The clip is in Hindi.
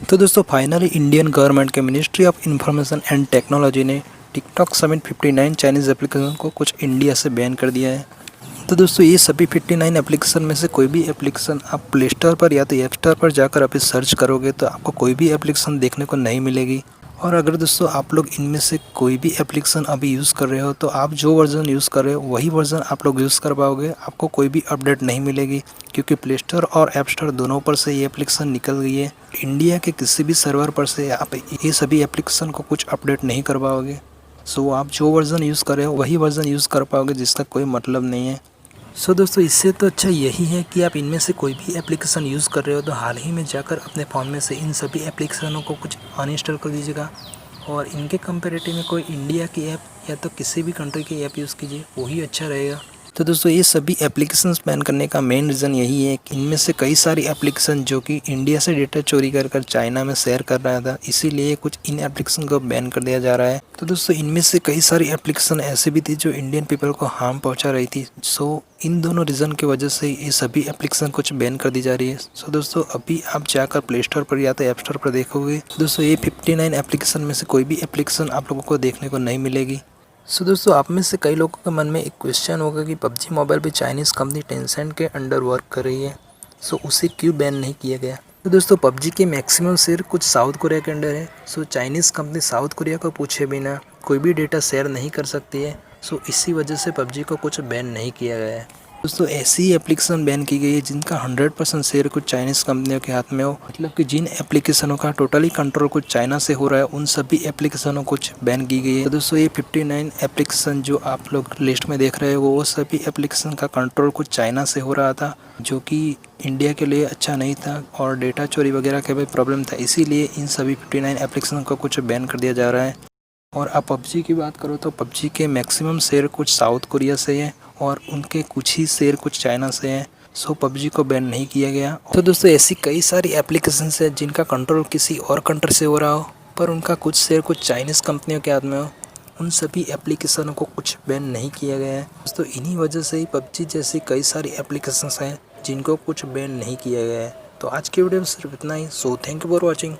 तो दोस्तों फाइनली इंडियन गवर्नमेंट के ministry of information and technology ने टिकटॉक समेत 59 चाइनीज़ एप्लीकेशन को कुछ इंडिया से बैन कर दिया है। तो दोस्तों ये सभी 59 एप्लीकेशन में से कोई भी एप्लीकेशन आप प्ले स्टोर पर या तो ऐप स्टोर पर जाकर अभी सर्च करोगे तो आपको कोई भी एप्लीकेशन देखने को नहीं मिलेगी। और अगर दोस्तों आप लोग इनमें से कोई भी एप्लीकेशन अभी यूज़ कर रहे हो तो आप जो वर्ज़न यूज़ कर रहे हो वही वर्ज़न आप लोग यूज़ कर पाओगे, आपको कोई भी अपडेट नहीं मिलेगी क्योंकि प्ले स्टोर और ऐप स्टोर दोनों पर से ये एप्लीकेशन निकल गई है। इंडिया के किसी भी सर्वर पर से आप ये सभी एप्लीकेशन को कुछ अपडेट नहीं कर पाओगे। सो आप जो वर्ज़न यूज़ कर रहे हो वही वर्ज़न यूज़ कर पाओगे, जिसका कोई मतलब नहीं है। सो दोस्तों इससे तो अच्छा यही है कि आप इनमें से कोई भी एप्लीकेशन यूज़ कर रहे हो तो हाल ही में जाकर अपने फ़ोन में से इन सभी एप्लीकेशनों को कुछ अनइंस्टॉल कर दीजिएगा और इनके कंपैरेटिव में कोई इंडिया की ऐप या तो किसी भी कंट्री की ऐप यूज़ कीजिए, वही अच्छा रहेगा। तो दोस्तों ये सभी एप्लीकेशंस बैन करने का मेन रीज़न यही है कि इनमें से कई सारी एप्लीकेशन जो कि इंडिया से डेटा चोरी कर चाइना में शेयर कर रहा था, इसीलिए कुछ इन एप्लीकेशन को बैन कर दिया जा रहा है। तो दोस्तों इनमें से कई सारी एप्लीकेशन ऐसी भी थी जो इंडियन पीपल को हार्म पहुंचा रही थी। सो इन दोनों रीज़न की वजह से ये सभी एप्लीकेशन कुछ बैन कर दी जा रही है। सो दोस्तों अभी आप जाकर प्ले स्टोर पर या तो ऐप स्टोर पर देखोगे दोस्तों ये 59 एप्लीकेशन में से कोई भी एप्लीकेशन आप लोगों को देखने को नहीं मिलेगी। सो दोस्तों आप में से कई लोगों के मन में एक क्वेश्चन होगा कि पबजी मोबाइल भी चाइनीज़ कंपनी टेंसेंट के अंडर वर्क कर रही है, सो उसे क्यों बैन नहीं किया गया। तो दोस्तों पबजी के मैक्सिमम शेयर कुछ साउथ कोरिया के अंडर है। सो चाइनीज़ कंपनी साउथ कोरिया को पूछे बिना कोई भी डेटा शेयर नहीं कर सकती है। सो इसी वजह से पबजी को कुछ बैन नहीं किया गया है। दोस्तों ऐसी एप्लीकेशन बैन की गई है जिनका 100% शेयर कुछ चाइनीज़ कंपनियों के हाथ में हो, मतलब कि जिन एप्लीकेशनों का टोटली कंट्रोल कुछ चाइना से हो रहा है उन सभी एप्लीकेशनों को कुछ बैन की गई है। तो दोस्तों ये 59 एप्लीकेशन जो आप लोग लिस्ट में देख रहे हो वो सभी एप्लीकेशन का कंट्रोल कुछ चाइना से हो रहा था, जो कि इंडिया के लिए अच्छा नहीं था और डेटा चोरी वगैरह का भी प्रॉब्लम था, इसीलिए इन सभी 59 एप्लीकेशन को कुछ बैन कर दिया जा रहा है। और आप पबजी की बात करो तो पबजी के मैक्सिमम शेयर कुछ साउथ कोरिया से है और उनके कुछ ही शेयर कुछ चाइना से हैं। सो पबजी को बैन नहीं किया गया। तो दोस्तों ऐसी कई सारी एप्लीकेशंस है जिनका कंट्रोल किसी और कंट्री से हो रहा हो पर उनका कुछ शेयर कुछ चाइनीज़ कंपनियों के हाथ में हो, उन सभी एप्लीकेशनों को कुछ बैन नहीं किया गया है। दोस्तों इन्हीं वजह से ही पबजी जैसी कई सारी एप्लीकेशंस हैं जिनको कुछ बैन नहीं किया गया है। तो आज की वीडियो में सिर्फ इतना ही। So thank you for watching.